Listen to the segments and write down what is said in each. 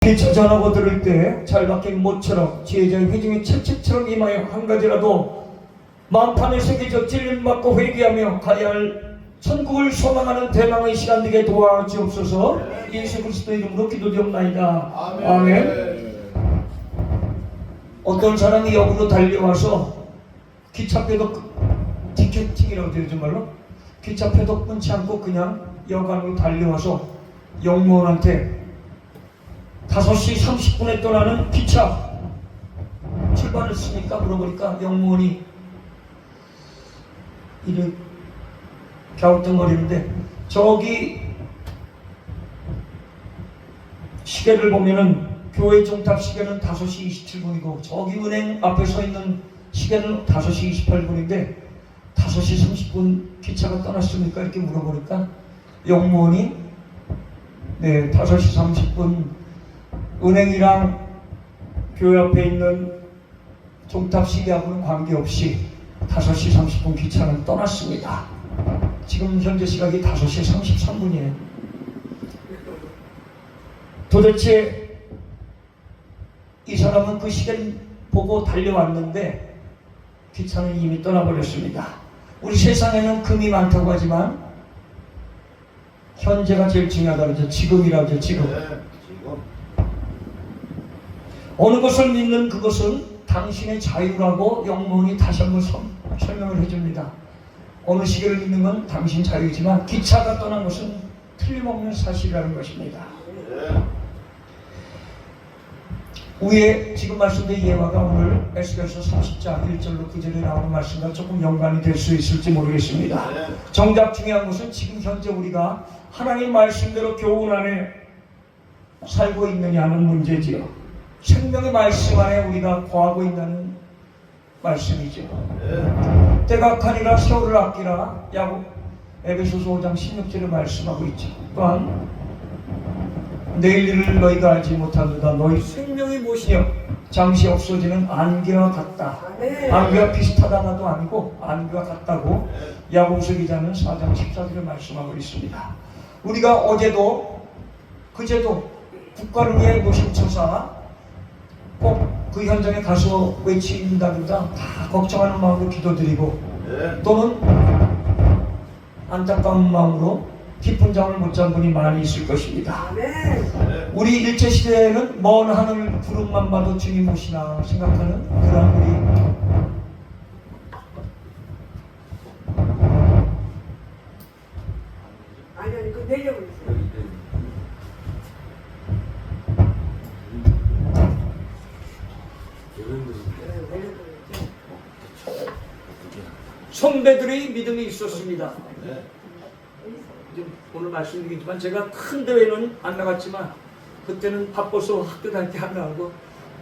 기차 전하고 들을 때 잘 박힌 모처럼 지혜자의 회중의 채찍처럼 임하여 한 가지라도 만판에 새겨져 찔림받고 회개하며 가야 할 천국을 소망하는 대망의 시간 되게 도와주옵소서. 예수 그리스도 이름으로 기도드립나이다. 아멘. 어떤 사람이 역으로 달려와서 기차표도 티켓팅이라고 되죠 말로 기차표도 끊지 않고 그냥 역 안으로 달려와서 영무원한테 5시 30분에 떠나는 기차 출발했으니까 물어보니까 영무원이 이를 갸우뚱거리는데 저기 시계를 보면은 교회 종탑 시계는 5시 27분이고 저기 은행 앞에 서 있는 시계는 5시 28분인데 5시 30분 기차가 떠났습니까? 이렇게 물어보니까 영무원이 네 5시 30분 은행이랑 교회 앞에 있는 종탑 시계하고는 관계없이 5시 30분 기차는 떠났습니다. 지금 현재 시각이 5시 33분이에요. 도대체 이 사람은 그 시계를 보고 달려왔는데 기차는 이미 떠나버렸습니다. 우리 세상에는 금이 많다고 하지만 현재가 제일 중요하다고 하죠. 지금이라고 하죠. 지금. 어느 것을 믿는 그것은 당신의 자유라고 영무원이 다시 한번 설명을 해줍니다. 어느 시계를 믿는 건 당신 자유이지만 기차가 떠난 것은 틀림없는 사실이라는 것입니다. 위에 지금 말씀드린 예화가 오늘 에스겔서 30장 1절로 9절에 나오는 말씀과 조금 연관이 될 수 있을지 모르겠습니다. 정작 중요한 것은 지금 현재 우리가 하나님 말씀대로 교훈 안에 살고 있느냐는 문제지요. 생명의 말씀 안에 우리가 거하고 있다는 말씀이죠. 때가 가니라 세월을 아끼라 야곱 에베소서 5장 16절에 말씀하고 있죠. 또한 내일 일을 너희가 알지 못하노다. 너희 생명이 무엇이냐 잠시 없어지는 안개와 같다. 안개와 비슷하다가도 아니고 안개와 같다고 야고보서 기자는 4장 14절에 말씀하고 있습니다. 우리가 어제도 그제도 국가를 위해 노심초사 꼭 그 현장에 가서 외친다기보다 다 걱정하는 마음으로 기도드리고 또는 안타까운 마음으로 깊은 잠을 못 잔 분이 많이 있을 것입니다. 우리 일제시대에는 먼 하늘 구름만 봐도 주님 오시나 생각하는 그런 우리 아니 그 내려고 있어요. 선배들의 믿음이 있었습니다. 오늘 말씀드리겠지만 제가 큰 대회는 안 나갔지만 그때는 바빠서 학교 다닐 때 안 나가고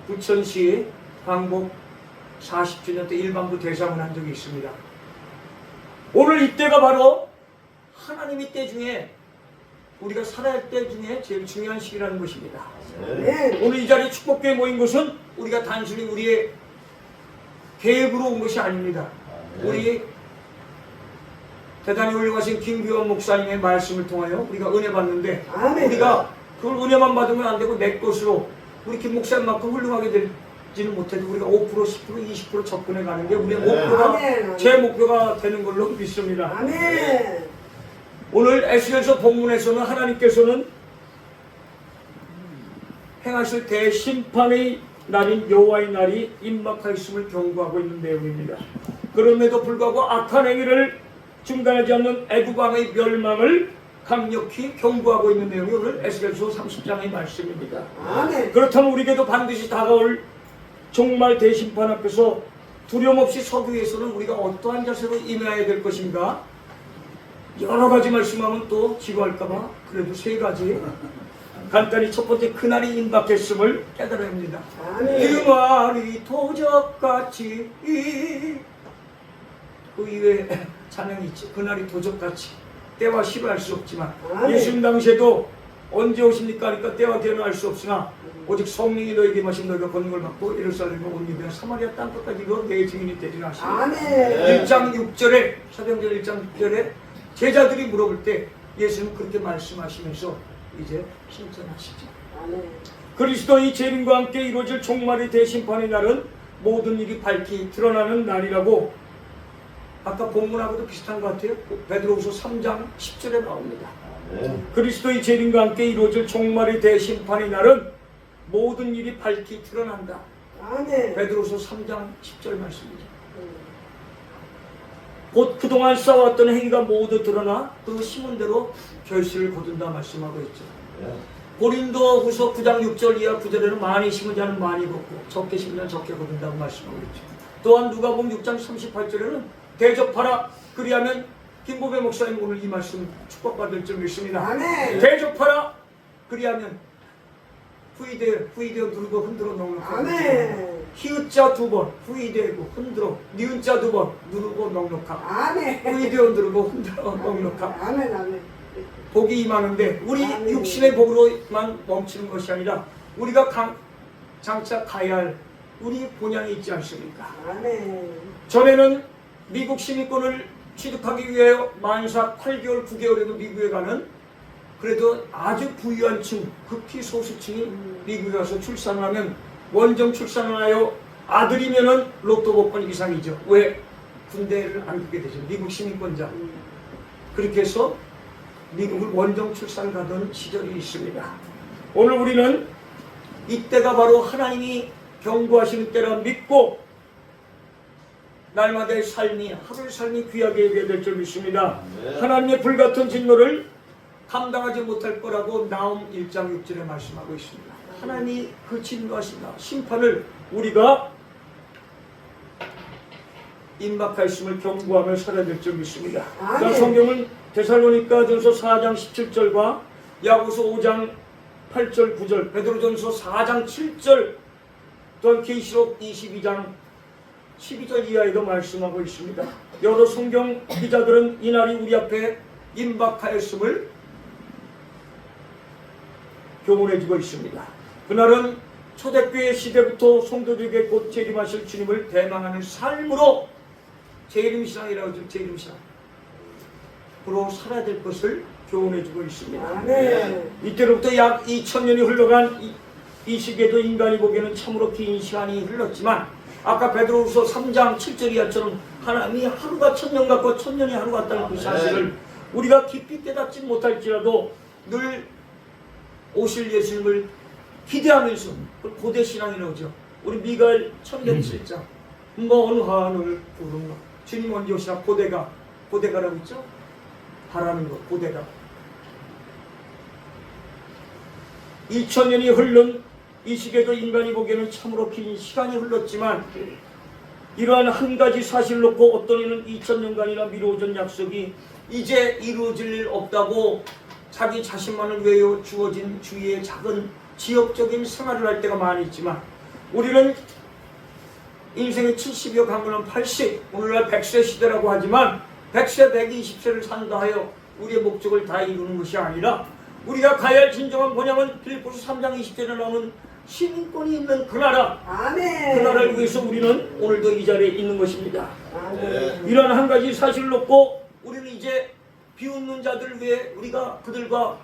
부천시에 광복 40주년 때 일반부 대상을 한 적이 있습니다. 오늘 이때가 바로 하나님의 때 중에 우리가 살아야 할 때 중에 제일 중요한 시기라는 것입니다. 오늘 이 자리에 축복교회 모인 것은 우리가 단순히 우리의 계획으로 온 것이 아닙니다. 우리 대단히 훌륭하신 김규원 목사님의 말씀을 통하여 우리가 은혜 받는데 우리가 그걸 은혜만 받으면 안 되고 내 것으로 우리 김 목사님만큼 훌륭하게 되지는 못해도 우리가 5%, 10%, 20% 접근해 가는 게 우리의 목표가 제 목표가 되는 걸로 믿습니다. 아멘. 오늘 에스겔서 본문에서는 하나님께서는 행하실 대심판의 날인 여호와의 날이 임박하였음을 경고하고 있는 내용입니다. 그럼에도 불구하고 악한 행위를 중단하지 않는 애굽 왕의 멸망을 강력히 경고하고 있는 내용이 오늘 에스겔서 30장의 말씀입니다. 아멘. 그렇다면 우리에게도 반드시 다가올 종말 대심판 앞에서 두려움 없이 서기 위해서는 우리가 어떠한 자세로 임해야 될 것인가? 여러 가지 말씀하면 또 지루할까봐 그래도 3가지 간단히 첫 번째 그날이 임박했음을 깨달아야 합니다. 그날이 도적같이 그 이외에 찬양이 있죠. 그날이 도적같이 때와 시를 알 수 없지만 예수님 당시에도 언제 오십니까? 하니까 때와 기한을 알 수 없으나 오직 성령이 너에게 마신 너희가 걷는 걸 받고 예루살렘과 온 유대와 사마리아 땅끝까지 이르러 내 증인이 되리라 하시니 1장 6절에 사도행전 1장 6절에 제자들이 물어볼 때 예수는 그렇게 말씀하시면서 이제 승천하시죠. 그리스도의 재림과 함께 이루어질 종말의 대심판의 날은 모든 일이 밝히 드러나는 날이라고 아까 본문하고도 비슷한 것 같아요. 베드로후서 3장 10절에 나옵니다. 그리스도의 재림과 함께 이루어질 종말의 대심판의 날은 모든 일이 밝히 드러난다. 아멘. 베드로후서 3장 10절 말씀이죠. 곧 그동안 쌓아왔던 행위가 모두 드러나 그 심은 대로 결실을 거둔다 말씀하고 있죠. 고린도 후서 9장 6절 이하 9절에는 많이 심은 자는 많이 걷고 적게 심은 자는 적게 거둔다고 말씀하고 있죠. 또한 누가복음 6장 38절에는 대접하라 그리하면 김보배 목사님 오늘 이 말씀 축복받을 줄 믿습니다. 아멘. 대접하라 그리하면 후이되어 누르고 흔들어 놓는 아멘. 히읗자 2번 후이되고 흔들어 니은자 2번 누르고 넉넉하고 아멘. 후이되어 누르고 흔들어 넉넉하고 아멘. 아멘. 복이 임하는데 우리 아멘. 육신의 복으로만 멈추는 것이 아니라 우리가 장차 가야 할 우리 본향이 있지 않습니까? 아멘. 전에는 미국 시민권을 취득하기 위하여 만사 8개월 9개월에도 미국에 가는 그래도 아주 부유한 층 극히 소수층이 미국에 가서 출산을 하면 원정 출산을 하여 아들이면은 로또 복권 이상이죠. 왜? 군대를 안 가게 되죠. 미국 시민권자. 그렇게 해서 미국을 원정 출산 가던 시절이 있습니다. 오늘 우리는 이때가 바로 하나님이 경고하시는 때라 믿고 날마다의 삶이 하루의 삶이 귀하게 여겨야 될 줄 믿습니다. 하나님의 불같은 진노를 감당하지 못할 거라고 나움 1장 6절에 말씀하고 있습니다. 하나님이 그 진노하신다. 심판을 우리가 임박하였음을 경고하며 살아야 될 줄 믿습니다. 아멘. 성경은 데살로니가전서 4장 17절과 야고보서 5장 8절 9절 베드로전서 4장 7절 또한 계시록 22장 12절 이하에도 말씀하고 있습니다. 여러 성경 기자들은 이날이 우리 앞에 임박하였음을 교문해주고 있습니다. 그날은 초대교회 시대부터 성도들에게 곧 재림하실 주님을 대망하는 삶으로 재림신앙이라고 하죠. 재림신앙으로 살아야 될 것을 교훈해주고 있습니다. 아멘. 이때로부터 약 2000년이 흘러간 이 시기에도 인간이 보기에는 참으로 긴 시간이 흘렀지만 아까 베드로후서 3장 7절 이하처럼 하나님이 하루가 1000년 같고 1000년이 하루 같다는 그 사실을 우리가 깊이 깨닫지 못할지라도 늘 오실 예수님을 기대하면서 고대 신앙이라고 하죠. 우리 미가엘 천년실장 먼 하늘 구름 주님 언제 오시나 고대가라고 있죠. 바라는 것 고대가 2000년이 흐른 이 시기에도 인간이 보기에는 참으로 긴 시간이 흘렀지만 이러한 한 가지 사실을 놓고 어떤 이는 2000년간이나 미루어진 약속이 이제 이루어질 일 없다고 자기 자신만을 위하여 주어진 주위의 작은 지역적인 생활을 할 때가 많이 있지만 우리는 인생의 70여 강건한 80, 오늘날 100세 시대라고 하지만 100세, 120세를 산다 하여 우리의 목적을 다 이루는 것이 아니라 우리가 가야 할 진정한 본향은 빌립보서 3장 20절에 나오는 시민권이 있는 그 나라, 아멘. 그 나라를 위해서 우리는 오늘도 이 자리에 있는 것입니다. 아멘. 이러한 한 가지 사실을 놓고 우리는 이제 비웃는 자들을 위해 우리가 그들과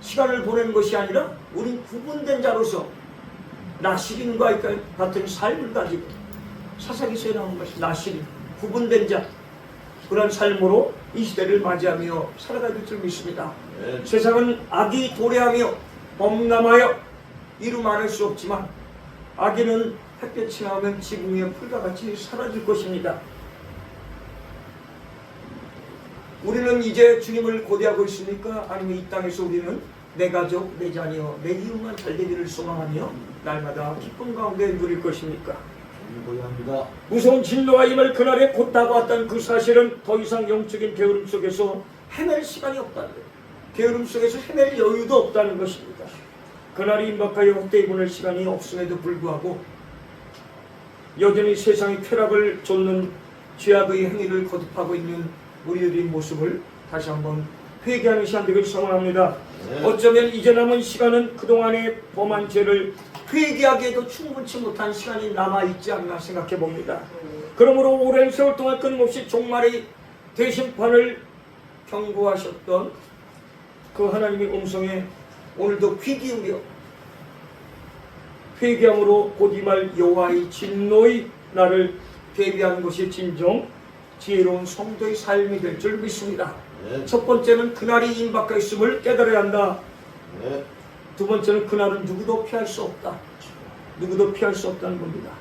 시간을 보내는 것이 아니라 우린 구분된 자로서 나시린과 같은 삶을 가지고 사사기서에 나오는 것이 나시린 구분된 자 그런 삶으로 이 시대를 맞이하며 살아가야 될 줄 믿습니다. 세상은 악이 도래하며 범람하여 이루 말할 수 없지만 악인은 햇볕이 나오면 지붕 위에 풀과 같이 사라질 것입니다. 우리는 이제 주님을 고대하고 있습니까? 아니면 이 땅에서 우리는 내 가족, 내 자녀, 내 이웃만 잘 되기를 소망하며 날마다 기쁨 가운데 누릴 것입니까? 고대합니다. 무서운 진노와 임할 그날에 곧 다가왔다는 그 사실은 더 이상 영적인 게으름 속에서 헤맬 시간이 없다는 거예요. 게으름 속에서 헤맬 여유도 없다는 것입니다. 그날이 임박하여 헛되이 보낼 시간이 없음에도 불구하고 여전히 세상의 쾌락을 좇는 죄악의 행위를 거듭하고 있는 우리들의 모습을 다시 한번 회개하는 시간 되기를 소원합니다. 어쩌면 이제 남은 시간은 그동안의 범한 죄를 회개하기에도 충분치 못한 시간이 남아있지 않나 생각해 봅니다. 그러므로 오랜 세월 동안 끊임없이 종말의 대심판을 경고하셨던 그 하나님의 음성에 오늘도 귀 기울여 회개함으로 곧 이 말 여호와의 진노의 날을 대비하는 것이 진정 지혜로운 성도의 삶이 될 줄 믿습니다. 네. 첫 번째는 그날이 임박해 있음을 깨달아야 한다. 네. 두 번째는 그날은 누구도 피할 수 없다. 누구도 피할 수 없다는 겁니다.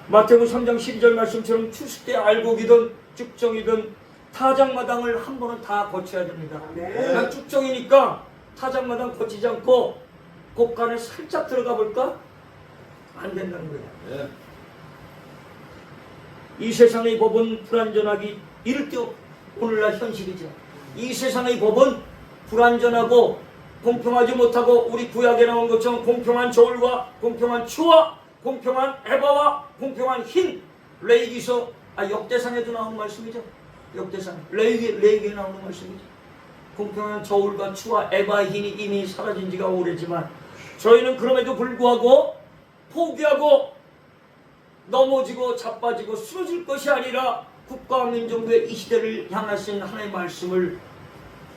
마태복음 3장 12절 말씀처럼 추수 때 알곡이든 쭉정이든 타작마당을 한 번은 다 거쳐야 됩니다. 네. 난 쭉정이니까 타작마당 거치지 않고 곡간에 살짝 들어가 볼까? 안 된다는 거예요. 네. 이 세상의 법은 불완전하기 이를 데 없고 오늘날 현실이죠. 이 세상의 법은 불완전하고 공평하지 못하고 우리 구약에 나온 것처럼 공평한 저울과 공평한 추와 공평한 에바와 공평한 흰 레이기서 역대상에도 나오는 말씀이죠. 역대상 레이기에 나오는 말씀이죠. 공평한 저울과 추와 에바의 흰이 이미 사라진 지가 오래지만 저희는 그럼에도 불구하고 포기하고 넘어지고 자빠지고 쓰러질 것이 아니라 국가와 민족의 이 시대를 향하신 하나님의 말씀을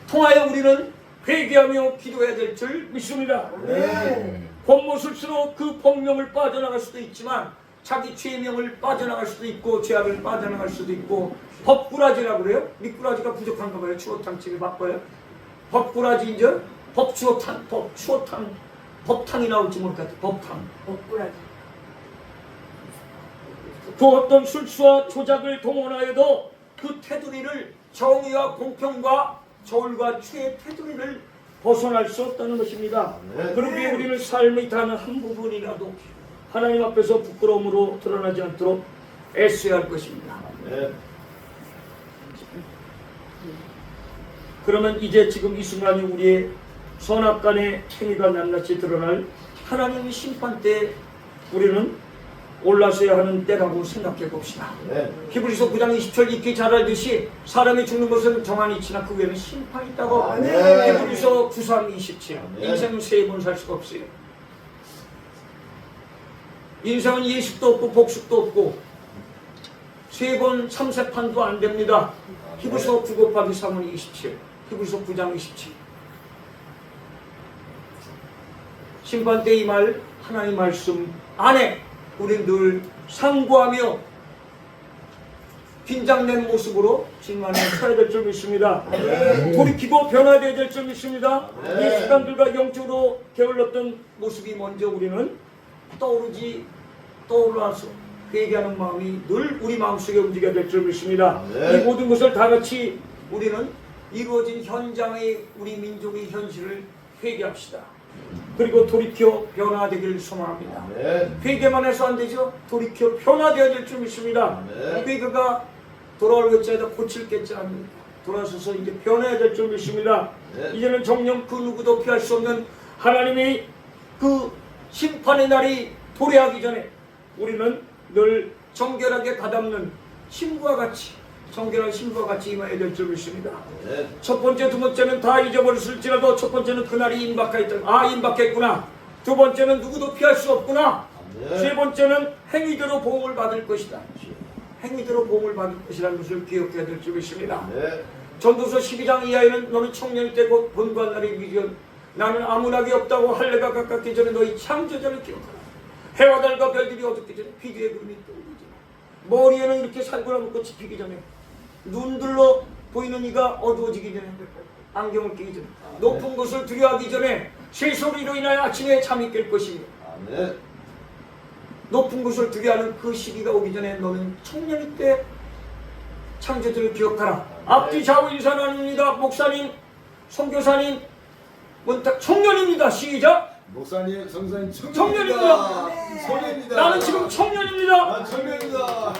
통하여 우리는 회개하며 기도해야 될 줄 믿습니다. 네. 법무술수로 그 법명을 빠져나갈 수도 있지만 자기 죄명을 빠져나갈 수도 있고 죄악을 빠져나갈 수도 있고 법꾸라지라고 그래요? 미꾸라지가 부족한가 봐요. 추어탕집에 바빠요. 법꾸라지인지 법추어탕, 법추어탕, 법탕이 나올지 모를 것 같아요. 법탕. 억울하지. 그 어떤 술수와 조작을 동원하여도 그 테두리를 정의와 공평과 저울과 추의 테두리를 벗어날 수 없다는 것입니다. 네. 그러기에 우리는 삶의 단 한 부분이라도 하나님 앞에서 부끄러움으로 드러나지 않도록 애써야 할 것입니다. 네. 그러면 이제 지금 이 순간이 우리의 선악간의 행위가 낱낱이 드러날 하나님의 심판 때 우리는 올라서야 하는 때라고 생각해 봅시다. 네. 히브리서 9장 20절 익히 잘 알듯이 사람이 죽는 것은 정한이 있으나 그 외에는 심판이 있다고. 네. 히브리서 9장 27. 네. 인생은 세 번 살 수가 없어요. 인생은 예식도 없고 복식도 없고 세 번 삼세판도 안 됩니다. 히브리서 9 곱하기 3은 27. 히브리서 9장 27. 심판 때 이 말 하나님 말씀 안에 우리는 늘 상고하며 긴장된 모습으로 진만에 서야 될 줄 믿습니다. 돌이키고 변화되어야 될 줄 믿습니다. 이 시간들과 영적으로 게을렀던 모습이 먼저 우리는 떠올라서 회개하는 마음이 늘 우리 마음속에 움직여야 될 줄 믿습니다. 이 모든 것을 다 같이 우리는 이루어진 현장의 우리 민족의 현실을 회개합시다. 그리고 돌이켜 변화되기를 소망합니다. 네. 회개만 해서 안 되죠. 돌이켜 변화되어야 될 줄 믿습니다. 네. 회개가 돌아올 것이 아니라 고칠 것이 아닙니다. 돌아서서 이제 변해야 될 줄 믿습니다. 네. 이제는 정녕 그 누구도 피할 수 없는 하나님의 그 심판의 날이 도래하기 전에 우리는 늘 정결하게 가담는 신부와 같이 정결한 신부와 같이 임해야 될 줄 믿습니다. 네. 첫 번째, 두 번째는 다 잊어버렸을지라도 첫 번째는 그날이 임박했다. 임박했구나. 두 번째는 누구도 피할 수 없구나. 네. 세 번째는 행위대로 보응을 받을 것이다. 행위대로 보응을 받을 것이라는 것을 기억해야 될 줄 믿습니다. 네. 전도서 12장 이하에는 너는 청년이 때 곧 본관 날이 이르기 전 나는 아무나기 없다고 할례가 가깝기 전에 너희 창조자를 기억하라. 해와 달과 별들이 어둡기 전에 비교의 구름이 떠오르지. 머리에는 이렇게 살구나무 꽃이 피기 전에 눈들로 보이는 이가 어두워지기 전에 안경을 끼기 전에 높은 곳을 두려워하기 전에 새소리로 인하여 아침에 잠이 깰 것이며 네. 높은 곳을 두려워하는 그 시기가 오기 전에 너는 청년이 때 창조주를 기억하라. 앞뒤 좌우 인사 나눕니다. 목사님, 선교사님, 청년입니다. 시작. 목사님, 성사님, 청년입니다. 청년입니다. 나는 지금 청년입니다. 청년입니다.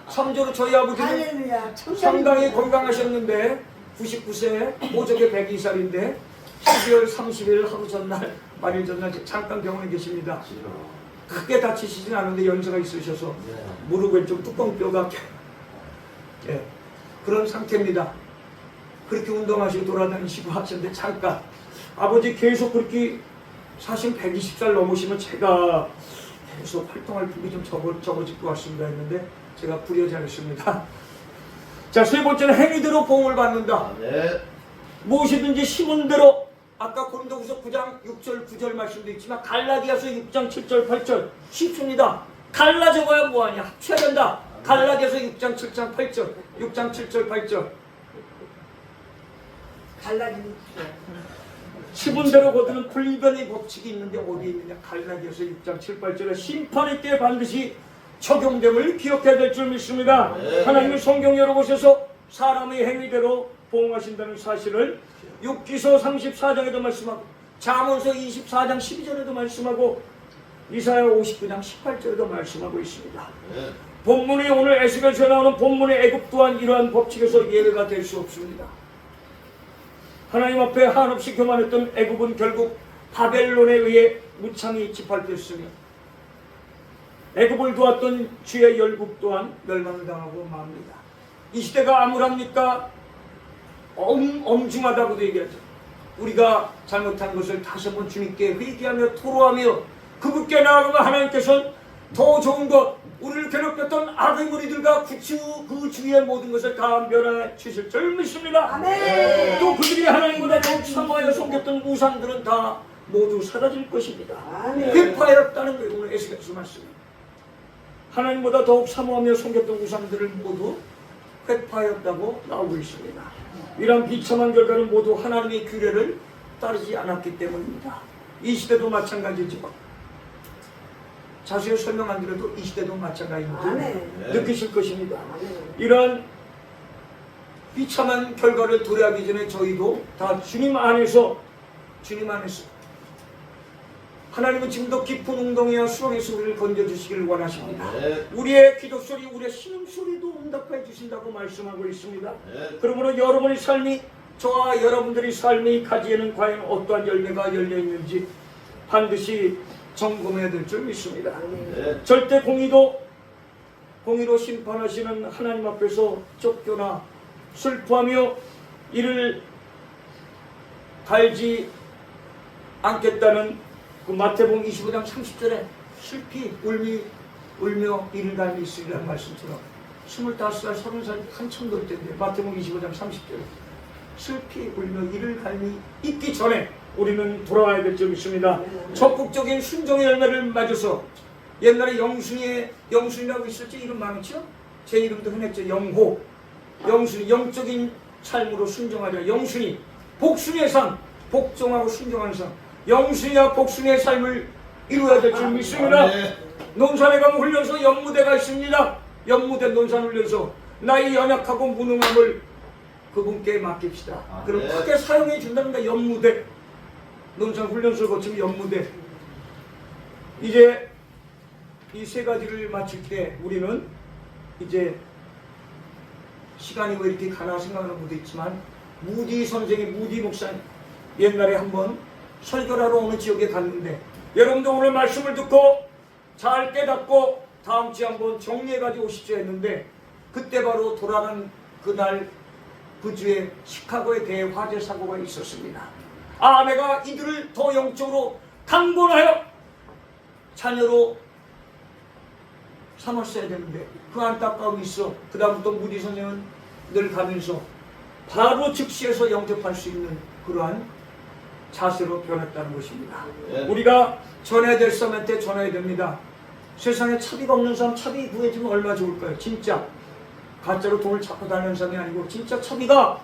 3조로 저희 아버지는 할렐루야. 상당히 건강하셨는데 99세, 모적의 102살인데 12월 30일 하루 전날, 말일 전날 잠깐 병원에 계십니다. 크게 다치시진 않은데 연세가 있으셔서 무릎에 좀 뚜껑뼈가 그런 상태입니다. 그렇게 운동하시고 돌아다니시고 하셨는데 잠깐 아버지 계속 그렇게 사실 120살 넘으시면 제가 계속 활동할 품이 좀 적어질 것 같습니다 했는데 제가 불효자였습니다. 자, 세 번째는 행위대로 보응을 받는다. 네. 무엇이든지 심은 대로 아까 고린도후서 9장 6절 9절 말씀도 있지만 갈라디아서 6장 7절 8절 쉽습니다. 갈라져봐야 뭐하냐? 합쳐야 된다. 갈라디아서 6장 7장 8절 6장 7절 8절 갈라지는 심은 대로 거두는 불변의 법칙이 있는데 어디에 있느냐? 갈라디아서 6장 7, 8절에 심판의 때 반드시 적용됨을 기억해야 될 줄 믿습니다. 하나님은 성경 여러 곳에서 사람의 행위대로 보응하신다는 사실을 욥기서 34장에도 말씀하고 잠언서 24장 12절에도 말씀하고 이사야 59장 18절에도 말씀하고 있습니다. 본문이 오늘 에스겔서에 나오는 본문의 애굽 또한 이러한 법칙에서 예외가 될 수 없습니다. 하나님 앞에 한없이 교만했던 애굽은 결국 바벨론에 의해 무창이 짓밟혔으며 애굽을 도왔던 주의 열국 또한 멸망을 당하고 맙니다. 이 시대가 암울합니까? 엄중하다고도 얘기하죠. 우리가 잘못한 것을 다시 한번 주님께 회개하며 토로하며 그분께 나아가면 하나님께서는 더 좋은 것, 우리를 괴롭혔던 악의 무리들과 그 주위의 모든 것을 다 면해 주실 줄 믿습니다. 아멘. 또 그들이 하나님보다 더욱 사모하여 섬겼던 우상들은 다 모두 사라질 것입니다. 아멘. 회파하였다는 거예요. 오늘 에스겔서 말씀이. 하나님보다 더욱 사모하며 섬겼던 우상들을 모두 회파하였다고 나오고 있습니다. 이러한 비참한 결과는 모두 하나님의 규례를 따르지 않았기 때문입니다. 이 시대도 마찬가지지만 자세히 설명 안 드려도 이 시대도 마찬가지입니다. 느끼실 것입니다. 이러한 비참한 결과를 도래하기 전에 저희도 다 주님 안에서 하나님은 지금도 깊은 웅덩이와 수렁에서 우리를 건져주시기를 원하십니다. 우리의 기도소리, 우리의 신음소리도 응답해 주신다고 말씀하고 있습니다. 그러므로 여러분의 삶이, 저와 여러분들의 삶이 가지에는 과연 어떠한 열매가 열려있는지 반드시 점검해야 될 줄 믿습니다. 절대 공의로 심판하시는 하나님 앞에서 쫓겨나 슬퍼하며 이를 갈지 않겠다는 그 마태복음 25장 30절에 슬피 울며 이를 갈미 있으리라는 말씀처럼 25살 30살 한참 될 때인데 마태복음 25장 30절에 슬피 울며 이를 갈미 있기 전에 우리는 돌아와야 될 줄 믿습니다. 적극적인 순종의 열매를 맞아서 옛날에 영순이라고 있었지. 이름 많았죠? 제 이름도 흔했죠. 영호, 영순이, 영적인 삶으로 순종하자. 영순이, 복순이의 삶, 복종하고 순종하는 삶, 영순이와 복순이의 삶을 이루어야 될 줄 믿습니다. 논산에 가면 훈련소 연무대가 있습니다. 연무대 논산 훈련소, 나의 연약하고 무능함을 그분께 맡깁시다. 그럼 크게 사용해 준답니다. 연무대, 논산 훈련소 거치면 연무대. 이제 이 세 가지를 마칠 때 우리는 이제 시간이 왜 이렇게 가나 생각하는 분도 있지만 무디 선생의 무디 목사님 옛날에 한번 설교를 하러 어느 지역에 갔는데 여러분도 오늘 말씀을 듣고 잘 깨닫고 다음 주에 한번 정리해 가지고 오십시오 했는데 그때 바로 돌아간 그날 그 주에 시카고에 대화재 사고가 있었습니다. 아내가 이들을 더 영적으로 강권하여 자녀로 삼았어야 되는데 그 안타까움이 있어. 그 다음부터 무디 선생은 늘 가면서 바로 즉시에서 영접할 수 있는 그러한 자세로 변했다는 것입니다. 우리가 전해야 될 사람한테 전해야 됩니다. 세상에 차비가 없는 사람 차비 구해주면 얼마나 좋을까요? 진짜 가짜로 돈을 찾고 다니는 사람이 아니고 진짜 차비가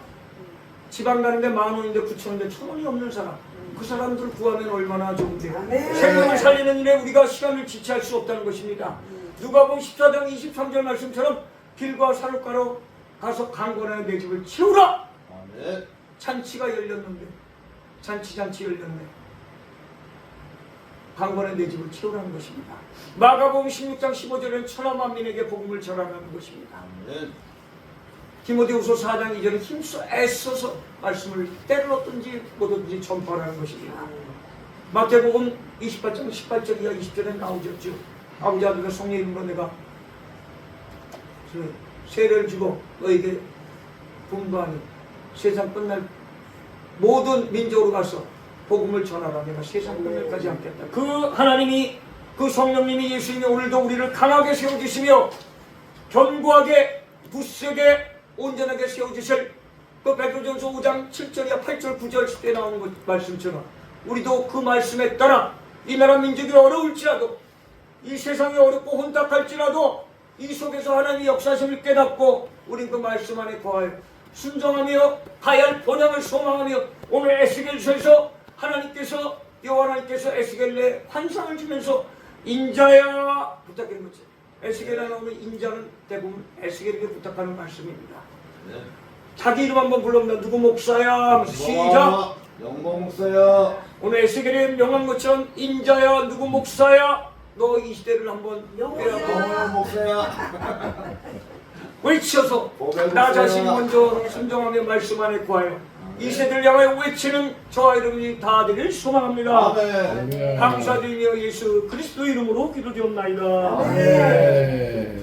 지방 가는데 10,000원인데 9,000원인데 1,000원이 없는 사람, 그 사람들 구하면 얼마나 좋은데요. 생명을 살리는 일에 우리가 시간을 지체할 수 없다는 것입니다. 누가복음 14장 23절 말씀처럼 길과 산업가로 가서 강권하여 내 집을 채우라. 잔치가 열렸는데 잔치 열렸네. 강권하여 내 집을 채우라는 것입니다. 마가복음 16장 15절에는 천하 만민에게 복음을 전하라는 것입니다. 디모데후서 4장 2절에 힘써 애써서 말씀을 때를 얻든지 못 얻든지 전파하라는 것입니다. 마태복음 28장 18절 이하 20절에 나오셨죠. 아버지 아들과 성령 이름으로 내가 세례를 주고 너에게 분부하니 세상 끝날 모든 민족으로 가서 복음을 전하라. 내가 세상 끝날까지 않겠다. 그 하나님이, 그 성령님이, 예수님이 오늘도 우리를 강하게 세워주시며 견고하게 굳세게 온전하게 세워주실 그 베드로전서 5장 7절이야 8절 9절 10대 나오는 것 말씀처럼 우리도 그 말씀에 따라 이 나라 민족이 어려울지라도 이 세상이 어렵고 혼탁할지라도 이 속에서 하나님의 역사심을 깨닫고 우린 그 말씀 안에 거하여 순종하며 가야 할 본향을 소망하며 오늘 에스겔서에서 하나님께서 여호와 하나님께서 에스겔에 환상을 주면서 인자야 부탁드리는 거지. 에스겔에 나오는 인자는 대부분 에스겔에게 부탁하는 말씀입니다. 네. 자기 이름 한번 불러보면 누구 목사야 하면서 시작. 영광 목사야. 오늘 에스겔에 명한 것처럼 인자야 누구 목사야 너 이 시대를 한번 영광 목사야. 외쳐서 나 자신이 먼저 순종하며 말씀 안에 구하여 이 세대를 향하여 외치는 저와 여러분이 다 되길 소망합니다. 아멘. 감사드리며 예수 그리스도 이름으로 기도드렸나이다. 네.